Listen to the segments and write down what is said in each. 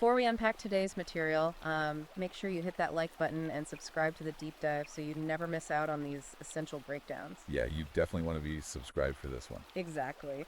Before we unpack today's material, make sure you hit that like button and subscribe to the deep dive so you never miss out on these essential breakdowns. Yeah, you definitely want to be subscribed for this one. Exactly.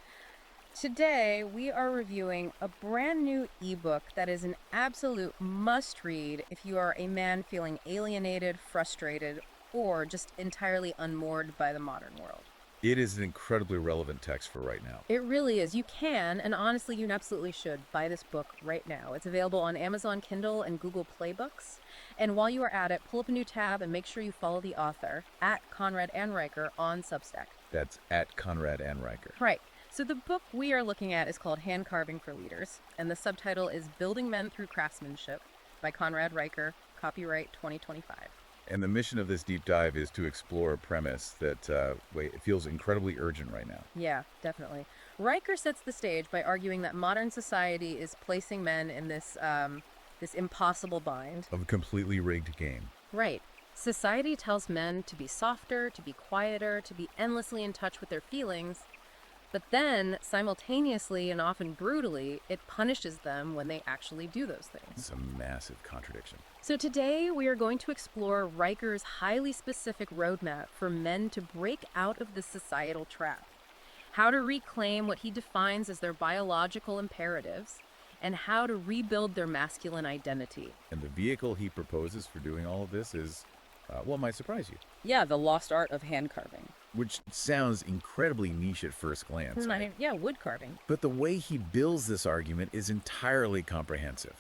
Today, we are reviewing a brand new ebook that is an absolute must read if you are a man feeling alienated, frustrated, or just entirely unmoored by the modern world. It is an incredibly relevant text for right now. It really is. You can, and honestly, you absolutely should buy this book right now. It's available on Amazon Kindle and Google Play Books. And while you are at it, pull up a new tab and make sure you follow the author at Conrad Anreicher on Substack. That's at Conrad Anreicher. Right. So the book we are looking at is called Hand Carving for Leaders, and the subtitle is Building Men Through Craftsmanship by Conrad Reicher, copyright 2025. And the mission of this deep dive is to explore a premise that it feels incredibly urgent right now. Yeah, definitely. Riker sets the stage by arguing that modern society is placing men in this impossible bind. Of a completely rigged game. Right. Society tells men to be softer, to be quieter, to be endlessly in touch with their feelings, but then, simultaneously and often brutally, it punishes them when they actually do those things. It's a massive contradiction. So today, we are going to explore Riker's highly specific roadmap for men to break out of the societal trap, how to reclaim what he defines as their biological imperatives, and how to rebuild their masculine identity. And the vehicle he proposes for doing all of this is, might surprise you. Yeah, the lost art of hand carving. Which sounds incredibly niche at first glance. Right? Yeah, wood carving. But the way he builds this argument is entirely comprehensive.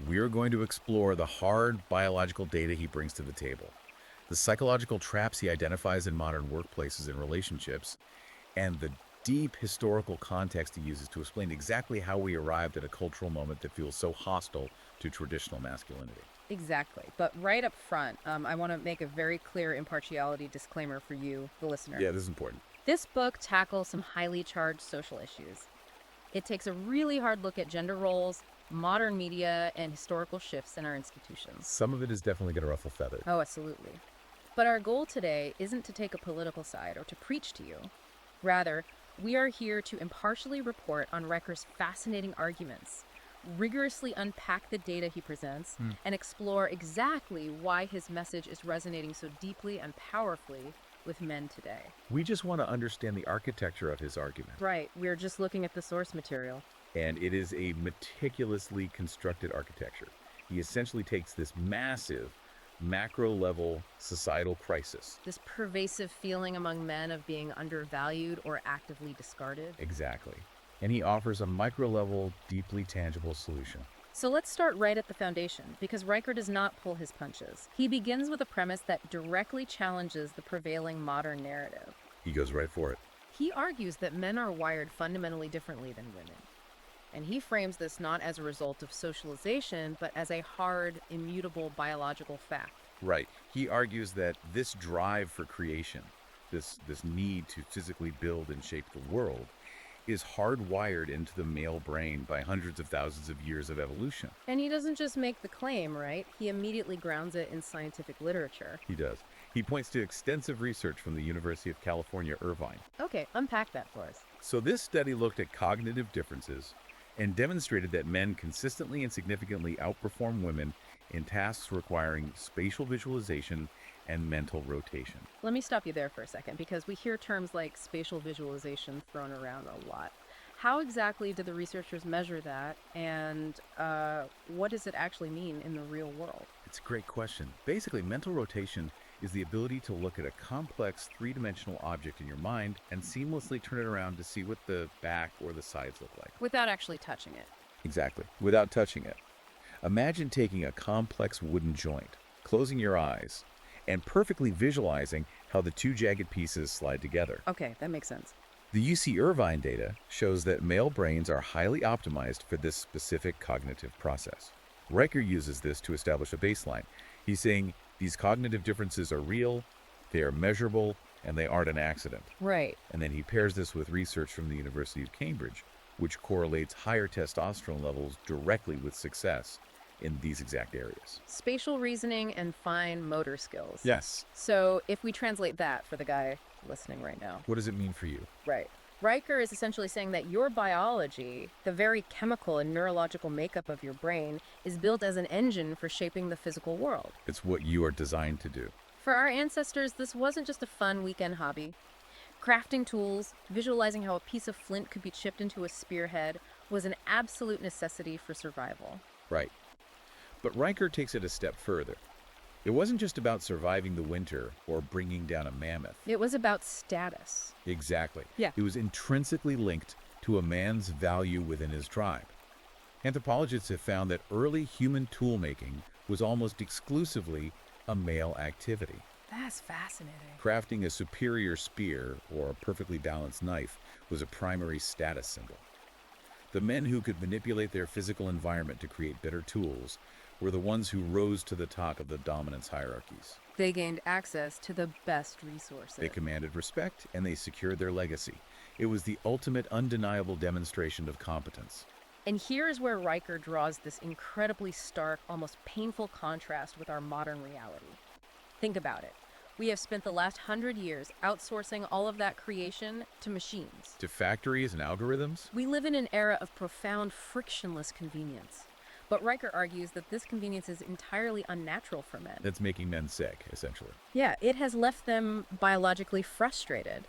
We're going to explore the hard biological data he brings to the table, the psychological traps he identifies in modern workplaces and relationships, and the deep historical context he uses to explain exactly how we arrived at a cultural moment that feels so hostile to traditional masculinity. Exactly. But right up front, I want to make a very clear impartiality disclaimer for you, the listener. Yeah, this is important. This book tackles some highly charged social issues. It takes a really hard look at gender roles, modern media, and historical shifts in our institutions. Some of it is definitely going to ruffle feathers. Oh, absolutely. But our goal today isn't to take a political side or to preach to you. Rather, we are here to impartially report on Riker's fascinating arguments, rigorously unpack the data he presents, and explore exactly why his message is resonating so deeply and powerfully with men today. We just want to understand the architecture of his argument. Right, we're just looking at the source material. And it is a meticulously constructed architecture. He essentially takes this massive, macro-level societal crisis. This pervasive feeling among men of being undervalued or actively discarded. Exactly. And he offers a micro-level, deeply tangible solution. So let's start right at the foundation, because Riker does not pull his punches. He begins with a premise that directly challenges the prevailing modern narrative. He goes right for it. He argues that men are wired fundamentally differently than women. And he frames this not as a result of socialization, but as a hard, immutable biological fact. Right. He argues that this drive for creation, this need to physically build and shape the world, is hardwired into the male brain by hundreds of thousands of years of evolution. And he doesn't just make the claim, right? He immediately grounds it in scientific literature. He does. He points to extensive research from the University of California, Irvine. Okay, unpack that for us. So this study looked at cognitive differences and demonstrated that men consistently and significantly outperform women in tasks requiring spatial visualization and mental rotation. Let me stop you there for a second, because we hear terms like spatial visualization thrown around a lot. How exactly did the researchers measure that, and what does it actually mean in the real world? It's a great question. Basically, mental rotation is the ability to look at a complex three-dimensional object in your mind and seamlessly turn it around to see what the back or the sides look like. Without actually touching it. Exactly, without touching it. Imagine taking a complex wooden joint, closing your eyes, and perfectly visualizing how the two jagged pieces slide together. Okay, that makes sense. The UC Irvine data shows that male brains are highly optimized for this specific cognitive process. Riker uses this to establish a baseline. He's saying these cognitive differences are real, they are measurable, and they aren't an accident. Right. And then he pairs this with research from the University of Cambridge, which correlates higher testosterone levels directly with success in these exact areas. Spatial reasoning and fine motor skills. Yes. So if we translate that for the guy listening right now. What does it mean for you? Right. Riker is essentially saying that your biology, the very chemical and neurological makeup of your brain, is built as an engine for shaping the physical world. It's what you are designed to do. For our ancestors, this wasn't just a fun weekend hobby. Crafting tools, visualizing how a piece of flint could be chipped into a spearhead, was an absolute necessity for survival. Right. But Riker takes it a step further. It wasn't just about surviving the winter or bringing down a mammoth. It was about status. Exactly. Yeah. It was intrinsically linked to a man's value within his tribe. Anthropologists have found that early human tool-making was almost exclusively a male activity. That's fascinating. Crafting a superior spear or a perfectly balanced knife was a primary status symbol. The men who could manipulate their physical environment to create better tools were the ones who rose to the top of the dominance hierarchies. They gained access to the best resources. They commanded respect and they secured their legacy. It was the ultimate undeniable demonstration of competence. And here's where Riker draws this incredibly stark, almost painful contrast with our modern reality. Think about it. We have spent the last 100 years outsourcing all of that creation to machines. To factories and algorithms? We live in an era of profound frictionless convenience. But Riker argues that this convenience is entirely unnatural for men. That's making men sick, essentially. Yeah, it has left them biologically frustrated.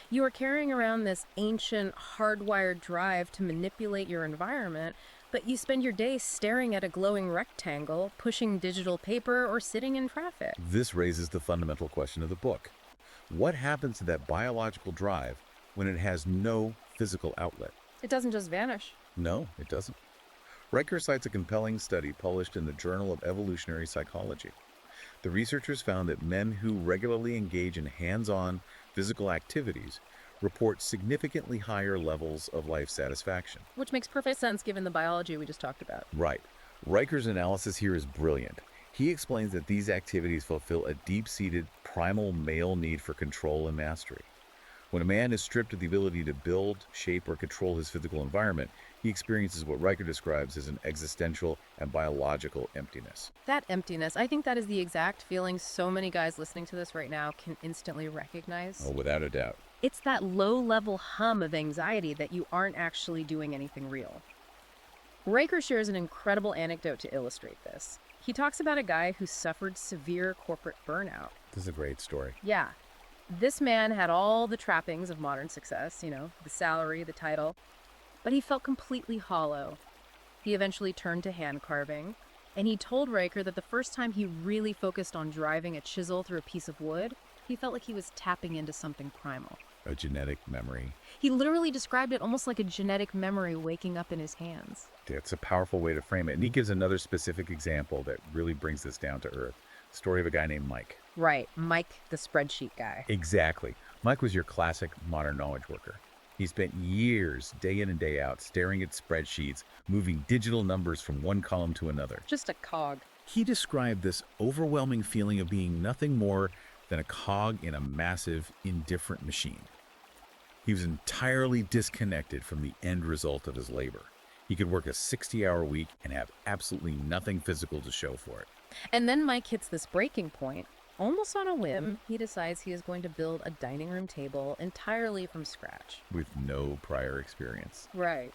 You are carrying around this ancient, hardwired drive to manipulate your environment, but you spend your day staring at a glowing rectangle, pushing digital paper, or sitting in traffic. This raises the fundamental question of the book. What happens to that biological drive when it has no physical outlet? It doesn't just vanish. No, it doesn't. Riker cites a compelling study published in the Journal of Evolutionary Psychology. The researchers found that men who regularly engage in hands-on physical activities report significantly higher levels of life satisfaction. Which makes perfect sense given the biology we just talked about. Right. Riker's analysis here is brilliant. He explains that these activities fulfill a deep-seated primal male need for control and mastery. When a man is stripped of the ability to build, shape, or control his physical environment, he experiences what Riker describes as an existential and biological emptiness. That emptiness, I think that is the exact feeling so many guys listening to this right now can instantly recognize. Oh, without a doubt. It's that low-level hum of anxiety that you aren't actually doing anything real. Riker shares an incredible anecdote to illustrate this. He talks about a guy who suffered severe corporate burnout. This is a great story. Yeah. This man had all the trappings of modern success, the salary, the title, but he felt completely hollow. He eventually turned to hand carving, and he told Riker that the first time he really focused on driving a chisel through a piece of wood, he felt like he was tapping into something primal. A genetic memory. He literally described it almost like a genetic memory waking up in his hands. It's a powerful way to frame it. And he gives another specific example that really brings this down to earth. Story of a guy named Mike. Right, Mike, the spreadsheet guy. Exactly. Mike was your classic modern knowledge worker. He spent years, day in and day out, staring at spreadsheets, moving digital numbers from one column to another. Just a cog. He described this overwhelming feeling of being nothing more than a cog in a massive, indifferent machine. He was entirely disconnected from the end result of his labor. He could work a 60-hour week and have absolutely nothing physical to show for it. And then Mike hits this breaking point. Almost on a whim, he decides he is going to build a dining room table entirely from scratch. With no prior experience. Right.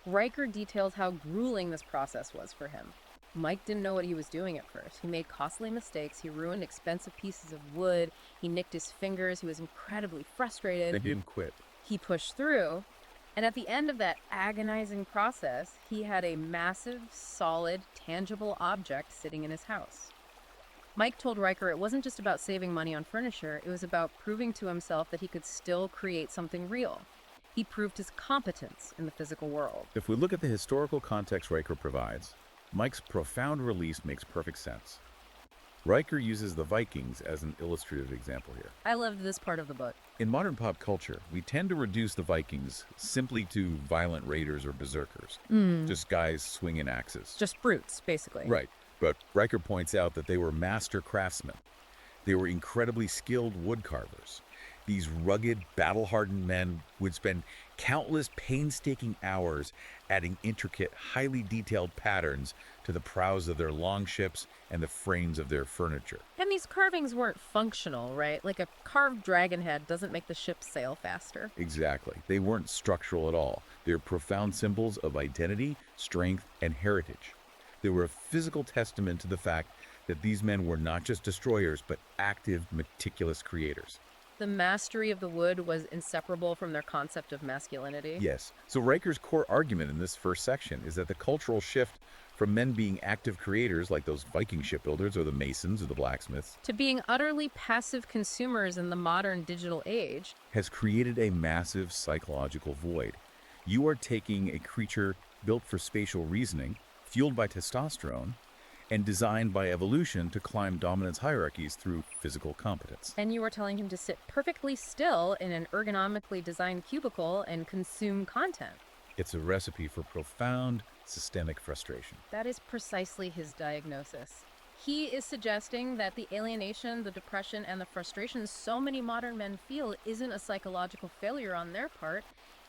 Riker details how grueling this process was for him. Mike didn't know what he was doing at first. He made costly mistakes. He ruined expensive pieces of wood. He nicked his fingers. He was incredibly frustrated. They didn't quit. He pushed through. And at the end of that agonizing process, he had a massive, solid, tangible object sitting in his house. Mike told Riker it wasn't just about saving money on furniture, it was about proving to himself that he could still create something real. He proved his competence in the physical world. If we look at the historical context Riker provides, Mike's profound release makes perfect sense. Riker uses the Vikings as an illustrative example here. I loved this part of the book. In modern pop culture, we tend to reduce the Vikings simply to violent raiders or berserkers. Just guys swinging axes. Just brutes, basically. Right. But Riker points out that they were master craftsmen. They were incredibly skilled wood carvers. These rugged, battle-hardened men would spend countless painstaking hours adding intricate, highly detailed patterns to the prows of their longships and the frames of their furniture. And these carvings weren't functional, right? Like a carved dragon head doesn't make the ship sail faster. Exactly. They weren't structural at all. They're profound symbols of identity, strength, and heritage. They were a physical testament to the fact that these men were not just destroyers, but active, meticulous creators. The mastery of the wood was inseparable from their concept of masculinity. Yes. So Riker's core argument in this first section is that the cultural shift from men being active creators like those Viking shipbuilders or the masons or the blacksmiths To being utterly passive consumers in the modern digital age, has created a massive psychological void. You are taking a creature built for spatial reasoning, fueled by testosterone, and designed by evolution to climb dominance hierarchies through physical competence. and you were telling him to sit perfectly still in an ergonomically designed cubicle and consume content. It's a recipe for profound systemic frustration. That is precisely his diagnosis. He is suggesting that the alienation, the depression, and the frustration so many modern men feel isn't a psychological failure on their part.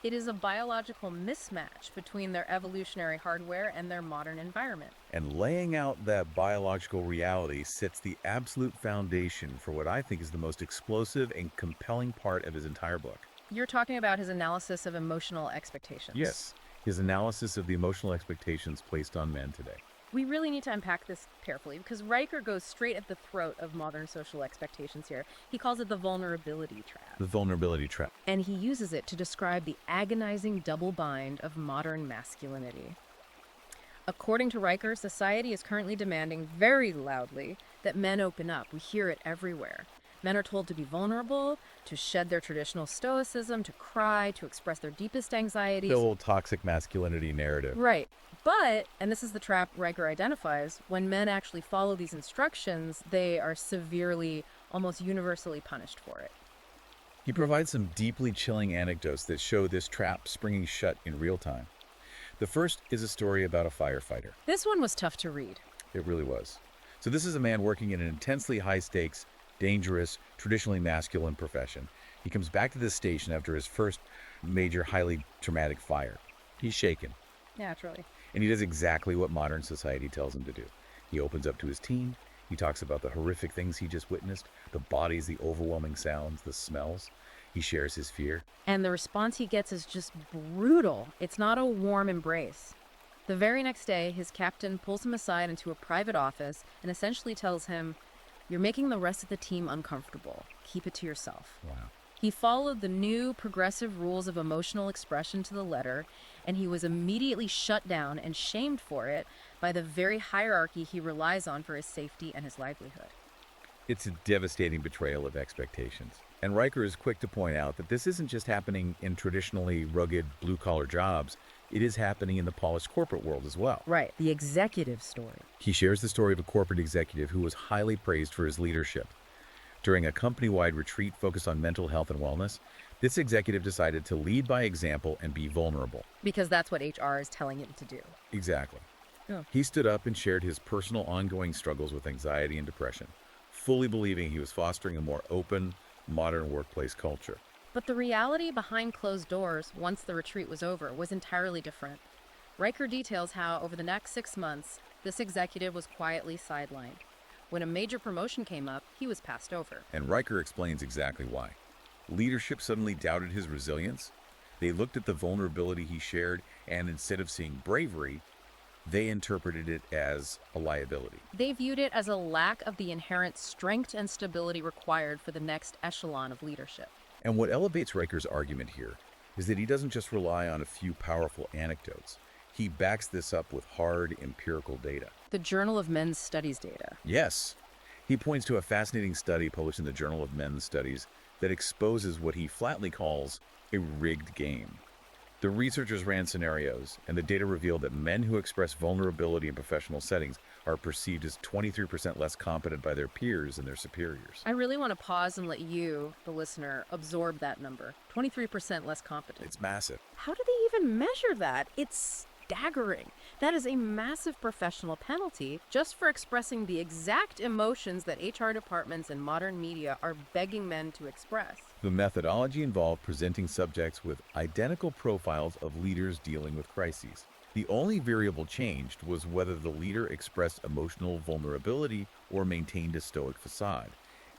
It is a biological mismatch between their evolutionary hardware and their modern environment. And laying out that biological reality sets the absolute foundation for what I think is the most explosive and compelling part of his entire book. You're talking about his analysis of emotional expectations. Yes, his analysis of the emotional expectations placed on men today. We really need to unpack this carefully because Riker goes straight at the throat of modern social expectations here. He calls it the vulnerability trap. The vulnerability trap. And he uses it to describe the agonizing double bind of modern masculinity. According to Riker, society is currently demanding very loudly that men open up. We hear it everywhere. Men are told to be vulnerable, to shed their traditional stoicism, to cry, to express their deepest anxieties. The whole toxic masculinity narrative. Right. But, and this is the trap Riker identifies, when men actually follow these instructions, they are severely, almost universally punished for it. He provides some deeply chilling anecdotes that show this trap springing shut in real time. The first is a story about a firefighter. This one was tough to read. It really was. So this is a man working in an intensely high-stakes, dangerous, traditionally masculine profession. He comes back to this station after his first major, highly traumatic fire. He's shaken, Naturally. and he does exactly what modern society tells him to do. He opens up to his team. He talks about the horrific things he just witnessed, the bodies, the overwhelming sounds, the smells. He shares his fear. And the response he gets is just brutal. It's not a warm embrace. The very next day, his captain pulls him aside into a private office and essentially tells him, "You're making the rest of the team uncomfortable. Keep it to yourself." Wow. He followed the new progressive rules of emotional expression to the letter, and he was immediately shut down and shamed for it by the very hierarchy he relies on for his safety and his livelihood. It's a devastating betrayal of expectations. And Riker is quick to point out that this isn't just happening in traditionally rugged blue-collar jobs. It is happening in the polished corporate world as well. Right, the executive story. He shares the story of a corporate executive who was highly praised for his leadership. During a company-wide retreat focused on mental health and wellness, this executive decided to lead by example and be vulnerable. Because that's what HR is telling him to do. Exactly. Yeah. He stood up and shared his personal ongoing struggles with anxiety and depression, fully believing he was fostering a more open, modern workplace culture. But the reality behind closed doors, once the retreat was over, was entirely different. Riker details how, over the next 6 months, this executive was quietly sidelined. When a major promotion came up, he was passed over. And Riker explains exactly why. Leadership suddenly doubted his resilience. They looked at the vulnerability he shared, and instead of seeing bravery, they interpreted it as a liability. They viewed it as a lack of the inherent strength and stability required for the next echelon of leadership. And what elevates Riker's argument here is that he doesn't just rely on a few powerful anecdotes. He backs this up with hard empirical data. The Journal of Men's Studies data. Yes, he points to a fascinating study published in the Journal of Men's Studies that exposes what he flatly calls a rigged game. The researchers ran scenarios, and the data revealed that men who express vulnerability in professional settings are perceived as 23% less competent by their peers and their superiors. I really want to pause and let you, the listener, absorb that number. 23% less competent. It's massive. How do they even measure that? It's staggering. That is a massive professional penalty just for expressing the exact emotions that HR departments and modern media are begging men to express. The methodology involved presenting subjects with identical profiles of leaders dealing with crises. The only variable changed was whether the leader expressed emotional vulnerability or maintained a stoic facade,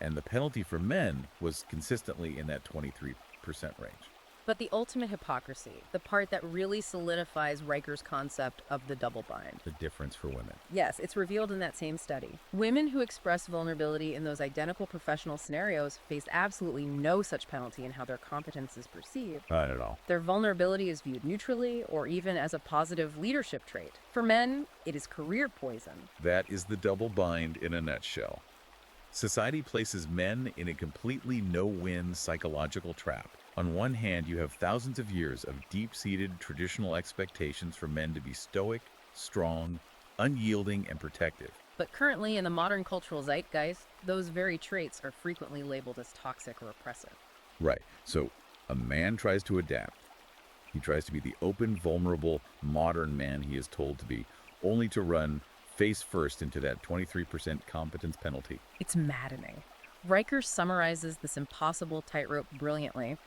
and the penalty for men was consistently in that 23% range. But the ultimate hypocrisy, the part that really solidifies Riker's concept of the double bind. The difference for women. Yes, it's revealed in that same study. Women who express vulnerability in those identical professional scenarios face absolutely no such penalty in how their competence is perceived. Not at all. Their vulnerability is viewed neutrally or even as a positive leadership trait. For men, it is career poison. That is the double bind in a nutshell. Society places men in a completely no-win psychological trap. On one hand, you have thousands of years of deep-seated traditional expectations for men to be stoic, strong, unyielding, and protective. But currently, in the modern cultural zeitgeist, those very traits are frequently labeled as toxic or oppressive. Right. So a man tries to adapt. He tries to be the open, vulnerable, modern man he is told to be, only to run face first into that 23% competence penalty. It's maddening. Riker summarizes this impossible tightrope brilliantly.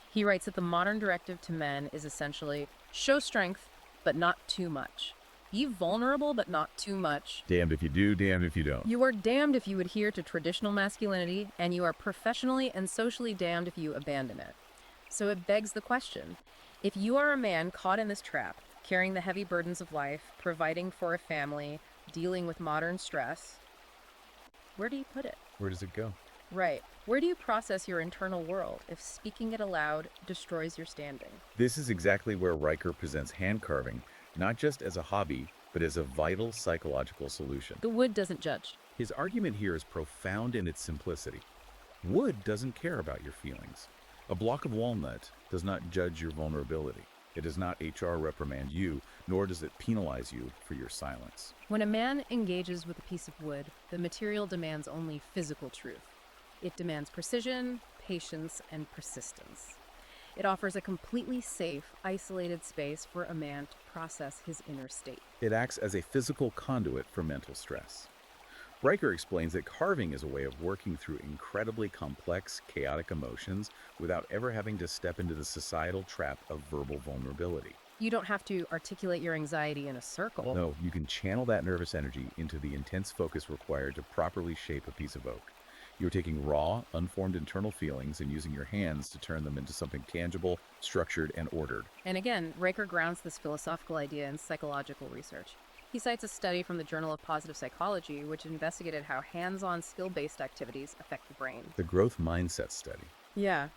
He writes that the modern directive to men is essentially show strength, but not too much. Be vulnerable, but not too much. Damned if you do, damned if you don't. You are damned if you adhere to traditional masculinity, and you are professionally and socially damned if you abandon it. So it begs the question, if you are a man caught in this trap, carrying the heavy burdens of life, providing for a family, dealing with modern stress, where do you put it? Where does it go? Right. Where do you process your internal world if speaking it aloud destroys your standing? This is exactly where Riker presents hand carving, not just as a hobby, but as a vital psychological solution. The wood doesn't judge. His argument here is profound in its simplicity. Wood doesn't care about your feelings. A block of walnut does not judge your vulnerability. It does not HR reprimand you, nor does it penalize you for your silence. When a man engages with a piece of wood, the material demands only physical truth. It demands precision, patience, and persistence. It offers a completely safe, isolated space for a man to process his inner state. It acts as a physical conduit for mental stress. Riker explains that carving is a way of working through incredibly complex, chaotic emotions without ever having to step into the societal trap of verbal vulnerability. You don't have to articulate your anxiety in a circle. No, you can channel that nervous energy into the intense focus required to properly shape a piece of oak. You're taking raw, unformed internal feelings and using your hands to turn them into something tangible, structured, and ordered. And again, Riker grounds this philosophical idea in psychological research. He cites a study from the Journal of Positive Psychology, which investigated how hands-on skill-based activities affect the brain. The growth mindset study. Yeah.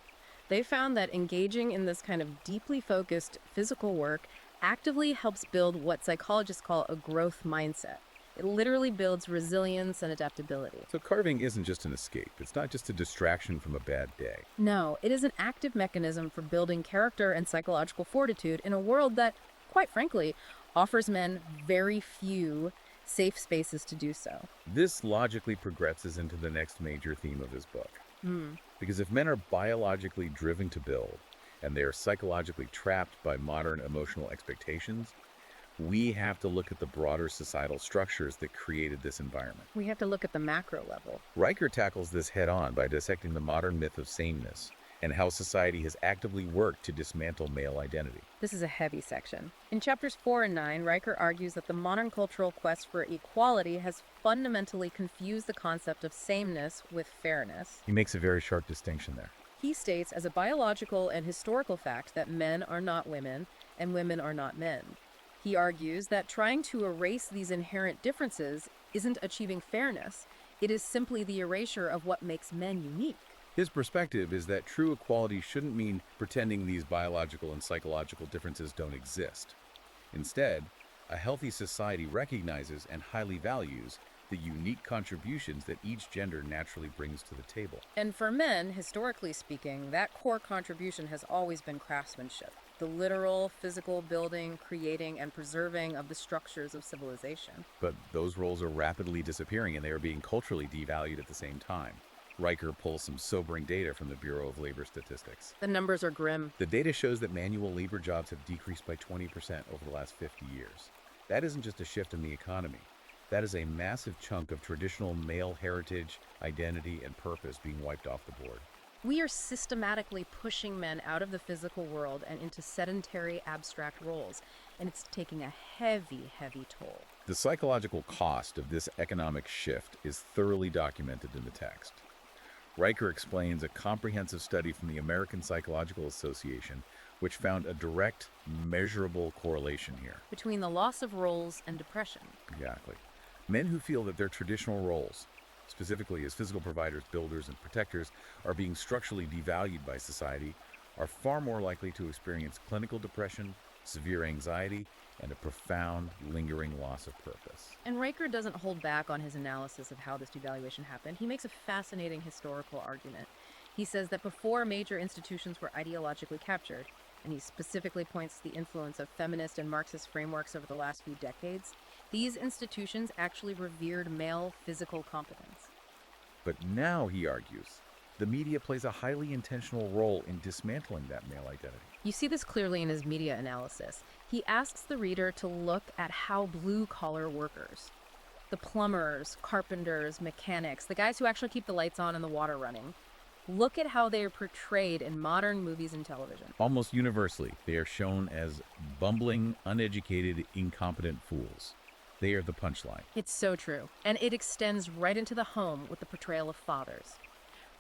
They found that engaging in this kind of deeply focused physical work actively helps build what psychologists call a growth mindset. It literally builds resilience and adaptability. So carving isn't just an escape. It's not just a distraction from a bad day. No, it is an active mechanism for building character and psychological fortitude in a world that, quite frankly, offers men very few safe spaces to do so. This logically progresses into the next major theme of his book. Because if men are biologically driven to build, and they are psychologically trapped by modern emotional expectations, we have to look at the broader societal structures that created this environment. We have to look at the macro level. Riker tackles this head-on by dissecting the modern myth of sameness and how society has actively worked to dismantle male identity. This is a heavy section. In chapters 4 and 9, Riker argues that the modern cultural quest for equality has fundamentally confused the concept of sameness with fairness. He makes a very sharp distinction there. He states as a biological and historical fact that men are not women and women are not men. He argues that trying to erase these inherent differences isn't achieving fairness. It is simply the erasure of what makes men unique. His perspective is that true equality shouldn't mean pretending these biological and psychological differences don't exist. Instead, a healthy society recognizes and highly values the unique contributions that each gender naturally brings to the table. And for men, historically speaking, that core contribution has always been craftsmanship. The literal, physical building, creating, and preserving of the structures of civilization. But those roles are rapidly disappearing and they are being culturally devalued at the same time. Riker pulls some sobering data from the Bureau of Labor Statistics. The numbers are grim. The data shows that manual labor jobs have decreased by 20% over the last 50 years. That isn't just a shift in the economy. That is a massive chunk of traditional male heritage, identity, and purpose being wiped off the board. We are systematically pushing men out of the physical world and into sedentary, abstract roles, and it's taking a heavy, heavy toll. The psychological cost of this economic shift is thoroughly documented in the text. Riker explains a comprehensive study from the American Psychological Association, which found a direct, measurable correlation here. Between the loss of roles and depression. Exactly. Men who feel that their traditional roles, specifically as physical providers, builders, and protectors, are being structurally devalued by society, are far more likely to experience clinical depression, severe anxiety, and a profound, lingering loss of purpose. And Riker doesn't hold back on his analysis of how this devaluation happened. He makes a fascinating historical argument. He says that before major institutions were ideologically captured, and he specifically points to the influence of feminist and Marxist frameworks over the last few decades, these institutions actually revered male physical competence. But now, he argues, the media plays a highly intentional role in dismantling that male identity. You see this clearly in his media analysis. He asks the reader to look at how blue-collar workers, the plumbers, carpenters, mechanics, the guys who actually keep the lights on and the water running, look at how they are portrayed in modern movies and television. Almost universally, they are shown as bumbling, uneducated, incompetent fools. They are the punchline. It's so true. And it extends right into the home with the portrayal of fathers.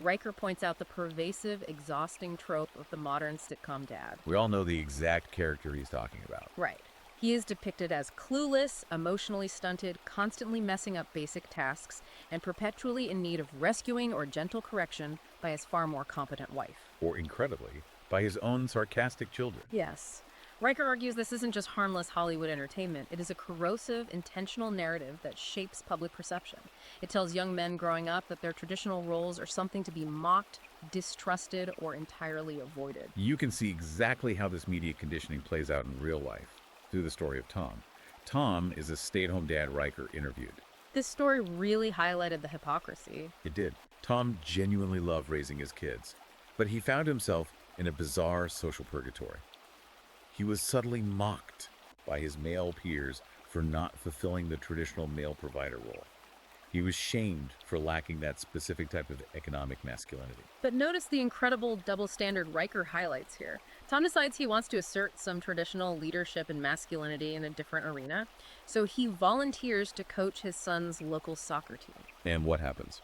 Riker points out the pervasive, exhausting trope of the modern sitcom dad. We all know the exact character he's talking about. Right. He is depicted as clueless, emotionally stunted, constantly messing up basic tasks, and perpetually in need of rescuing or gentle correction by his far more competent wife. Or, incredibly, by his own sarcastic children. Yes. Riker argues this isn't just harmless Hollywood entertainment. It is a corrosive, intentional narrative that shapes public perception. It tells young men growing up that their traditional roles are something to be mocked, distrusted, or entirely avoided. You can see exactly how this media conditioning plays out in real life through the story of Tom. Tom is a stay-at-home dad Riker interviewed. This story really highlighted the hypocrisy. It did. Tom genuinely loved raising his kids, but he found himself in a bizarre social purgatory. He was subtly mocked by his male peers for not fulfilling the traditional male provider role. He was shamed for lacking that specific type of economic masculinity. But notice the incredible double standard Riker highlights here. Tom decides he wants to assert some traditional leadership and masculinity in a different arena, so he volunteers to coach his son's local soccer team. And what happens?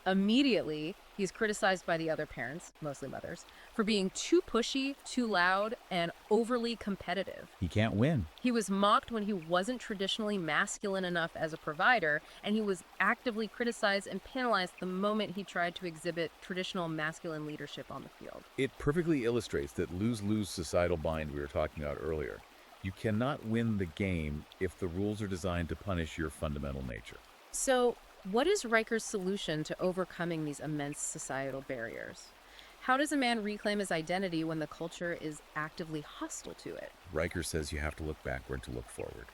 Immediately, he's criticized by the other parents, mostly mothers, for being too pushy, too loud, and overly competitive. He can't win. He was mocked when he wasn't traditionally masculine enough as a provider, and he was actively criticized and penalized the moment he tried to exhibit traditional masculine leadership on the field. It perfectly illustrates that lose-lose societal bind we were talking about earlier. You cannot win the game if the rules are designed to punish your fundamental nature. So, what is Riker's solution to overcoming these immense societal barriers? How does a man reclaim his identity when the culture is actively hostile to it? Riker says you have to look backward to look forward.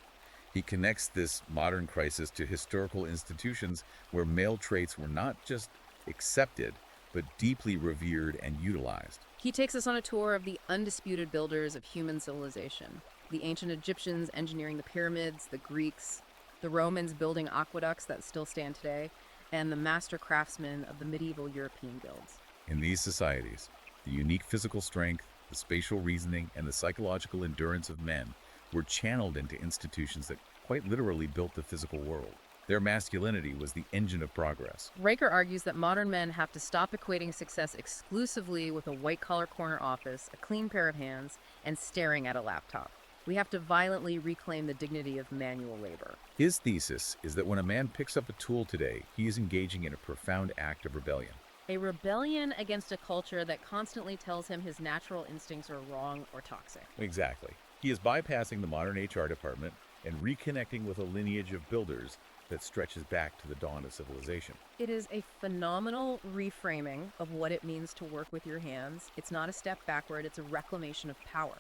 He connects this modern crisis to historical institutions where male traits were not just accepted, but deeply revered and utilized. He takes us on a tour of the undisputed builders of human civilization. The ancient Egyptians engineering the pyramids, the Greeks, the Romans building aqueducts that still stand today, and the master craftsmen of the medieval European guilds. In these societies, the unique physical strength, the spatial reasoning, and the psychological endurance of men were channeled into institutions that quite literally built the physical world. Their masculinity was the engine of progress. Riker argues that modern men have to stop equating success exclusively with a white-collar corner office, a clean pair of hands, and staring at a laptop. We have to violently reclaim the dignity of manual labor. His thesis is that when a man picks up a tool today, he is engaging in a profound act of rebellion. A rebellion against a culture that constantly tells him his natural instincts are wrong or toxic. Exactly. He is bypassing the modern HR department and reconnecting with a lineage of builders that stretches back to the dawn of civilization. It is a phenomenal reframing of what it means to work with your hands. It's not a step backward, it's a reclamation of power.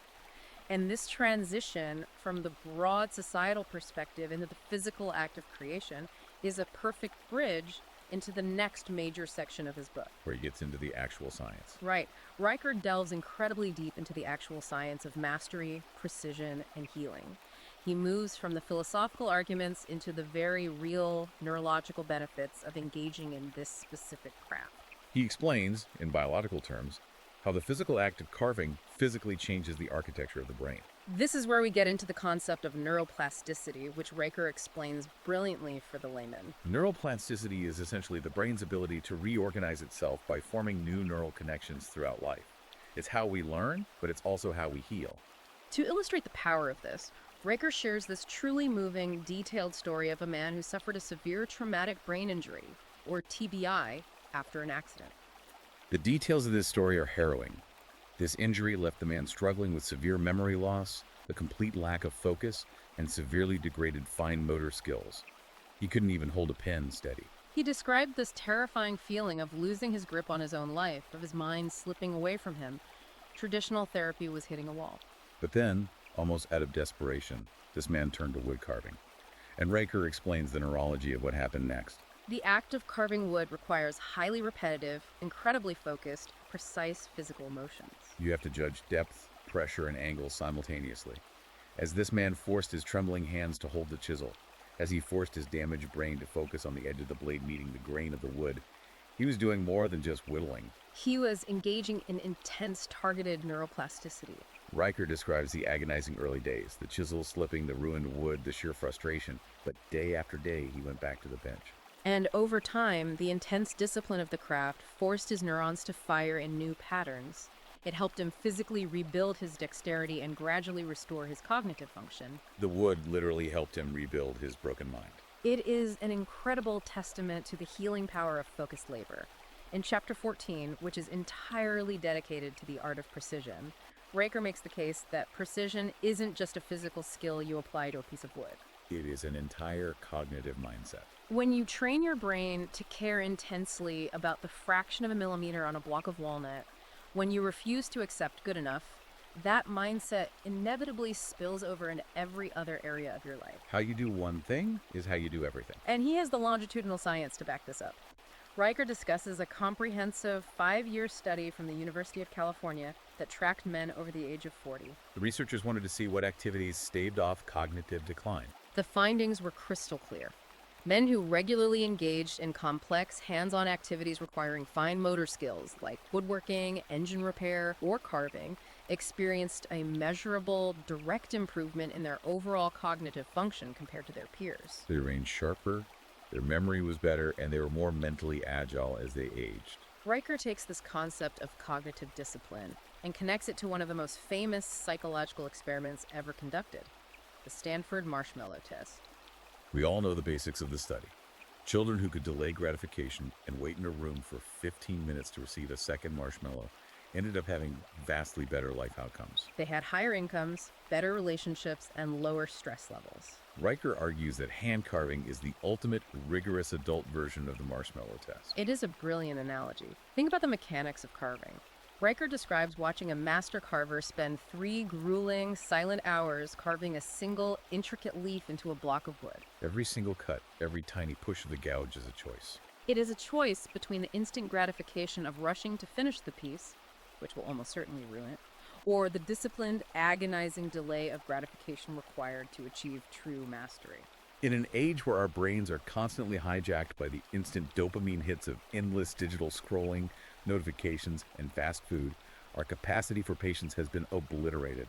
And this transition from the broad societal perspective into the physical act of creation is a perfect bridge into the next major section of his book. Where he gets into the actual science. Right. Riker delves incredibly deep into the actual science of mastery, precision, and healing. He moves from the philosophical arguments into the very real neurological benefits of engaging in this specific craft. He explains, in biological terms, how the physical act of carving physically changes the architecture of the brain. This is where we get into the concept of neuroplasticity, which Riker explains brilliantly for the layman. Neuroplasticity is essentially the brain's ability to reorganize itself by forming new neural connections throughout life. It's how we learn, but it's also how we heal. To illustrate the power of this, Riker shares this truly moving, detailed story of a man who suffered a severe traumatic brain injury, or TBI, after an accident. The details of this story are harrowing. This injury left the man struggling with severe memory loss, a complete lack of focus, and severely degraded fine motor skills. He couldn't even hold a pen steady. He described this terrifying feeling of losing his grip on his own life, of his mind slipping away from him. Traditional therapy was hitting a wall. But then, almost out of desperation, this man turned to wood carving. And Riker explains the neurology of what happened next. The act of carving wood requires highly repetitive, incredibly focused, precise physical motions. You have to judge depth, pressure, and angle simultaneously. As this man forced his trembling hands to hold the chisel, as he forced his damaged brain to focus on the edge of the blade meeting the grain of the wood, he was doing more than just whittling. He was engaging in intense, targeted neuroplasticity. Riker describes the agonizing early days, the chisel slipping, the ruined wood, the sheer frustration, but day after day he went back to the bench. And over time, the intense discipline of the craft forced his neurons to fire in new patterns. It helped him physically rebuild his dexterity and gradually restore his cognitive function. The wood literally helped him rebuild his broken mind. It is an incredible testament to the healing power of focused labor. In Chapter 14, which is entirely dedicated to the art of precision, Riker makes the case that precision isn't just a physical skill you apply to a piece of wood. It is an entire cognitive mindset. When you train your brain to care intensely about the fraction of a millimeter on a block of walnut, when you refuse to accept good enough, that mindset inevitably spills over into every other area of your life. How you do one thing is how you do everything. And he has the longitudinal science to back this up. Riker discusses a comprehensive 5-year study from the University of California that tracked men over the age of 40. The researchers wanted to see what activities staved off cognitive decline. The findings were crystal clear. Men who regularly engaged in complex, hands-on activities requiring fine motor skills like woodworking, engine repair, or carving experienced a measurable, direct improvement in their overall cognitive function compared to their peers. They remained sharper, their memory was better, and they were more mentally agile as they aged. Riker takes this concept of cognitive discipline and connects it to one of the most famous psychological experiments ever conducted, the Stanford Marshmallow Test. We all know the basics of the study. Children who could delay gratification and wait in a room for 15 minutes to receive a second marshmallow ended up having vastly better life outcomes. They had higher incomes, better relationships, and lower stress levels. Riker argues that hand carving is the ultimate rigorous adult version of the marshmallow test. It is a brilliant analogy. Think about the mechanics of carving. Riker describes watching a master carver spend 3 grueling, silent hours carving a single, intricate leaf into a block of wood. Every single cut, every tiny push of the gouge is a choice. It is a choice between the instant gratification of rushing to finish the piece, which will almost certainly ruin it, or the disciplined, agonizing delay of gratification required to achieve true mastery. In an age where our brains are constantly hijacked by the instant dopamine hits of endless digital scrolling, notifications, and fast food, our capacity for patience has been obliterated.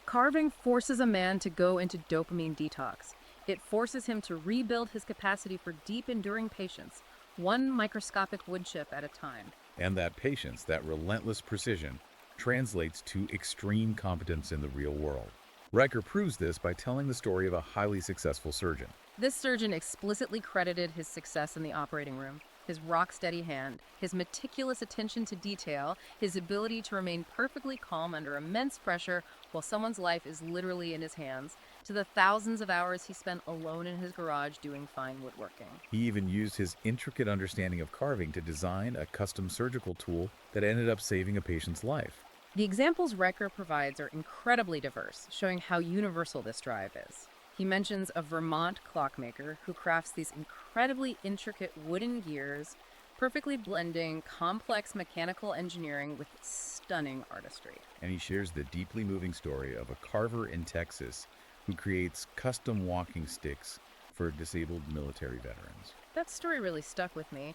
Carving forces a man to go into dopamine detox. It forces him to rebuild his capacity for deep, enduring patience, one microscopic wood chip at a time. And that patience, that relentless precision, translates to extreme competence in the real world. Riker proves this by telling the story of a highly successful surgeon. This surgeon explicitly credited his success in the operating room, his rock-steady hand, his meticulous attention to detail, his ability to remain perfectly calm under immense pressure while someone's life is literally in his hands, to the thousands of hours he spent alone in his garage doing fine woodworking. He even used his intricate understanding of carving to design a custom surgical tool that ended up saving a patient's life. The examples Riker provides are incredibly diverse, showing how universal this drive is. He mentions a Vermont clockmaker who crafts these incredibly intricate wooden gears, perfectly blending complex mechanical engineering with stunning artistry. And he shares the deeply moving story of a carver in Texas who creates custom walking sticks for disabled military veterans. That story really stuck with me.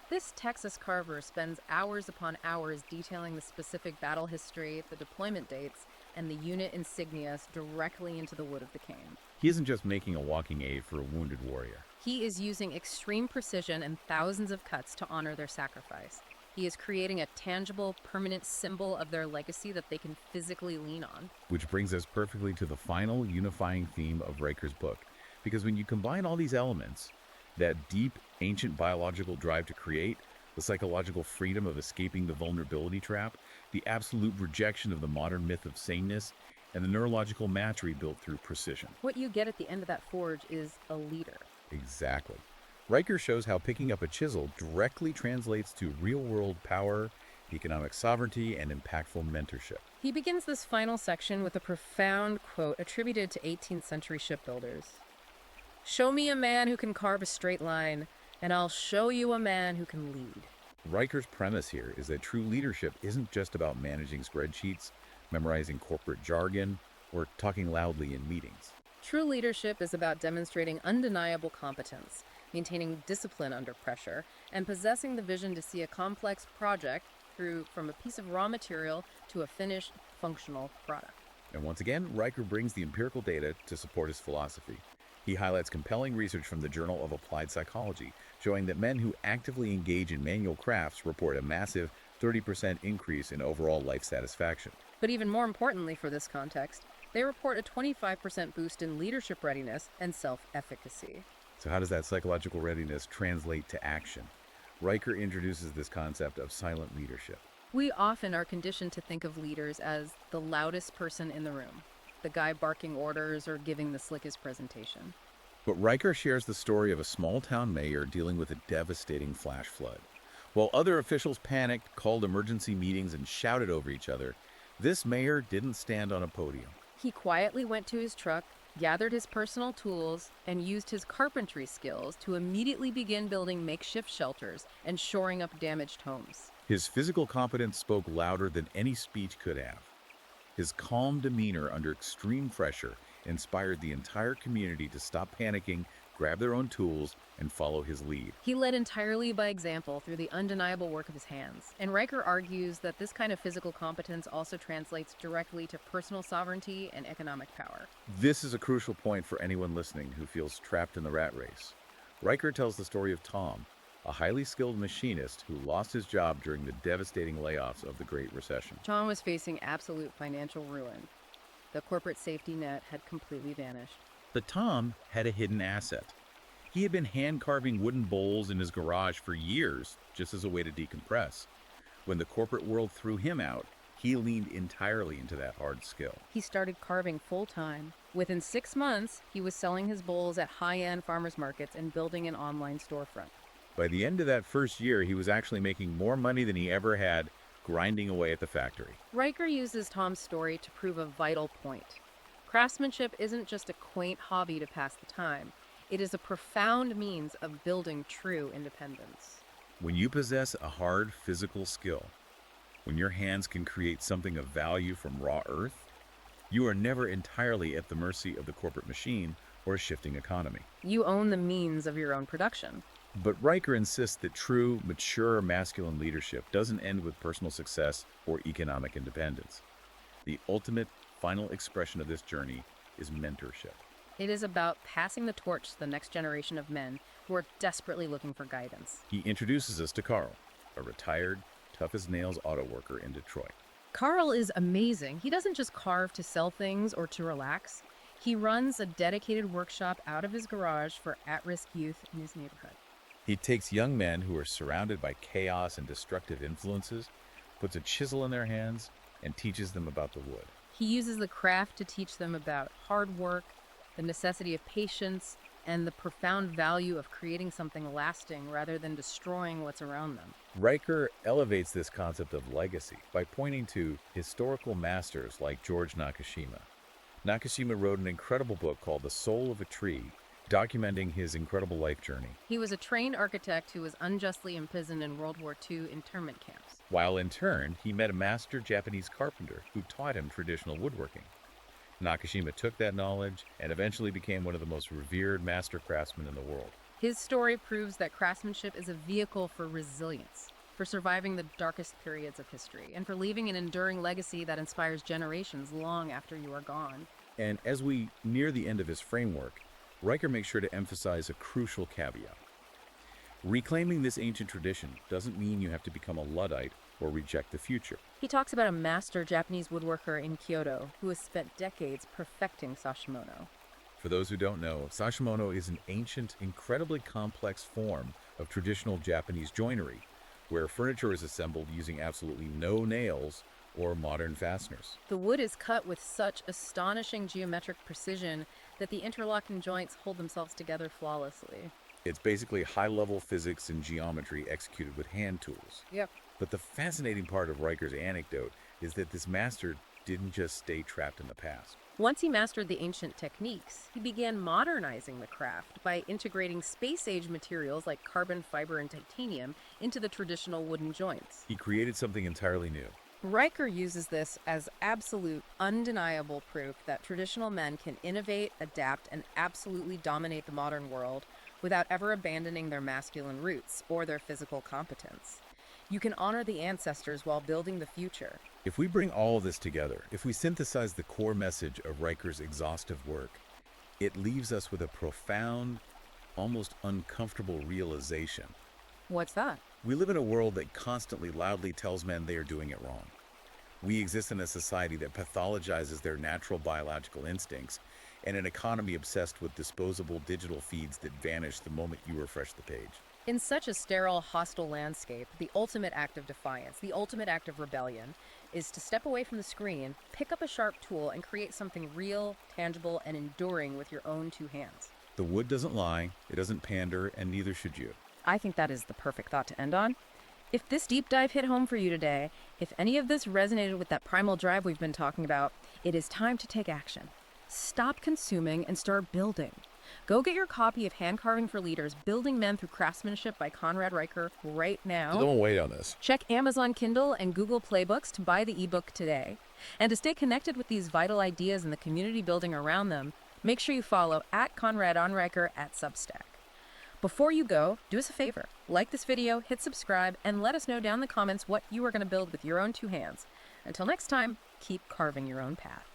This Texas carver spends hours upon hours detailing the specific battle history, the deployment dates, and the unit insignia directly into the wood of the cane. He isn't just making a walking aid for a wounded warrior. He is using extreme precision and thousands of cuts to honor their sacrifice. He is creating a tangible, permanent symbol of their legacy that they can physically lean on. Which brings us perfectly to the final unifying theme of Riker's book. Because when you combine all these elements, that deep, ancient biological drive to create, the psychological freedom of escaping the vulnerability trap, the absolute rejection of the modern myth of sameness, and the neurological mastery built through precision. What you get at the end of that forge is a leader. Exactly. Riker shows how picking up a chisel directly translates to real-world power, economic sovereignty, and impactful mentorship. He begins this final section with a profound quote attributed to 18th century shipbuilders. "Show me a man who can carve a straight line, and I'll show you a man who can lead." Riker's premise here is that true leadership isn't just about managing spreadsheets, memorizing corporate jargon, or talking loudly in meetings. True leadership is about demonstrating undeniable competence, maintaining discipline under pressure, and possessing the vision to see a complex project through from a piece of raw material to a finished, functional product. And once again, Riker brings the empirical data to support his philosophy. He highlights compelling research from the Journal of Applied Psychology, showing that men who actively engage in manual crafts report a massive 30% increase in overall life satisfaction. But even more importantly for this context, they report a 25% boost in leadership readiness and self-efficacy. So how does that psychological readiness translate to action? Riker introduces this concept of silent leadership. We often are conditioned to think of leaders as the loudest person in the room, the guy barking orders or giving the slickest presentation. But Riker shares the story of a small-town mayor dealing with a devastating flash flood. While other officials panicked, called emergency meetings, and shouted over each other, this mayor didn't stand on a podium. He quietly went to his truck, gathered his personal tools, and used his carpentry skills to immediately begin building makeshift shelters and shoring up damaged homes. His physical competence spoke louder than any speech could have. His calm demeanor under extreme pressure inspired the entire community to stop panicking, grab their own tools, and follow his lead. He led entirely by example through the undeniable work of his hands. And Riker argues that this kind of physical competence also translates directly to personal sovereignty and economic power. This is a crucial point for anyone listening who feels trapped in the rat race. Riker tells the story of Tom, a highly skilled machinist who lost his job during the devastating layoffs of the Great Recession. Tom was facing absolute financial ruin. The corporate safety net had completely vanished. But Tom had a hidden asset. He had been hand-carving wooden bowls in his garage for years, just as a way to decompress. When the corporate world threw him out, he leaned entirely into that hard skill. He started carving full-time. Within 6 months, he was selling his bowls at high-end farmers markets and building an online storefront. By the end of that first year, he was actually making more money than he ever had, grinding away at the factory. Riker uses Tom's story to prove a vital point. Craftsmanship isn't just a quaint hobby to pass the time. It is a profound means of building true independence. When you possess a hard physical skill, when your hands can create something of value from raw earth, you are never entirely at the mercy of the corporate machine or a shifting economy. You own the means of your own production. But Riker insists that true, mature, masculine leadership doesn't end with personal success or economic independence. The ultimate, final expression of this journey is mentorship. It is about passing the torch to the next generation of men who are desperately looking for guidance. He introduces us to Carl, a retired, tough-as-nails auto worker in Detroit. Carl is amazing. He doesn't just carve to sell things or to relax. He runs a dedicated workshop out of his garage for at-risk youth in his neighborhood. He takes young men who are surrounded by chaos and destructive influences, puts a chisel in their hands, and teaches them about the wood. He uses the craft to teach them about hard work, the necessity of patience, and the profound value of creating something lasting rather than destroying what's around them. Riker elevates this concept of legacy by pointing to historical masters like George Nakashima. Nakashima wrote an incredible book called The Soul of a Tree, documenting his incredible life journey. He was a trained architect who was unjustly imprisoned in World War II internment camps. While interned, he met a master Japanese carpenter who taught him traditional woodworking. Nakashima took that knowledge and eventually became one of the most revered master craftsmen in the world. His story proves that craftsmanship is a vehicle for resilience, for surviving the darkest periods of history, and for leaving an enduring legacy that inspires generations long after you are gone. And as we near the end of his framework, Riker makes sure to emphasize a crucial caveat. Reclaiming this ancient tradition doesn't mean you have to become a Luddite or reject the future. He talks about a master Japanese woodworker in Kyoto who has spent decades perfecting sashimono. For those who don't know, sashimono is an ancient, incredibly complex form of traditional Japanese joinery, where furniture is assembled using absolutely no nails or modern fasteners. The wood is cut with such astonishing geometric precision that the interlocking joints hold themselves together flawlessly. It's basically high-level physics and geometry executed with hand tools. Yep. But the fascinating part of Riker's anecdote is that this master didn't just stay trapped in the past. Once he mastered the ancient techniques, he began modernizing the craft by integrating space-age materials like carbon fiber and titanium into the traditional wooden joints. He created something entirely new. Riker uses this as absolute, undeniable proof that traditional men can innovate, adapt, and absolutely dominate the modern world without ever abandoning their masculine roots or their physical competence. You can honor the ancestors while building the future. If we bring all of this together, if we synthesize the core message of Riker's exhaustive work, it leaves us with a profound, almost uncomfortable realization. What's that? We live in a world that constantly loudly tells men they are doing it wrong. We exist in a society that pathologizes their natural biological instincts and an economy obsessed with disposable digital feeds that vanish the moment you refresh the page. In such a sterile, hostile landscape, the ultimate act of defiance, the ultimate act of rebellion, is to step away from the screen, pick up a sharp tool, and create something real, tangible, and enduring with your own two hands. The wood doesn't lie, it doesn't pander, and neither should you. I think that is the perfect thought to end on. If this deep dive hit home for you today, if any of this resonated with that primal drive we've been talking about, it is time to take action. Stop consuming and start building. Go get your copy of Hand Carving for Leaders, Building Men Through Craftsmanship by Conrad Riker right now. Don't wait on this. Check Amazon Kindle and Google Play Books to buy the ebook today. And to stay connected with these vital ideas and the community building around them, make sure you follow @ConradOnRiker at Substack. Before you go, do us a favor. Like this video, hit subscribe, and let us know down in the comments what you are going to build with your own two hands. Until next time, keep carving your own path.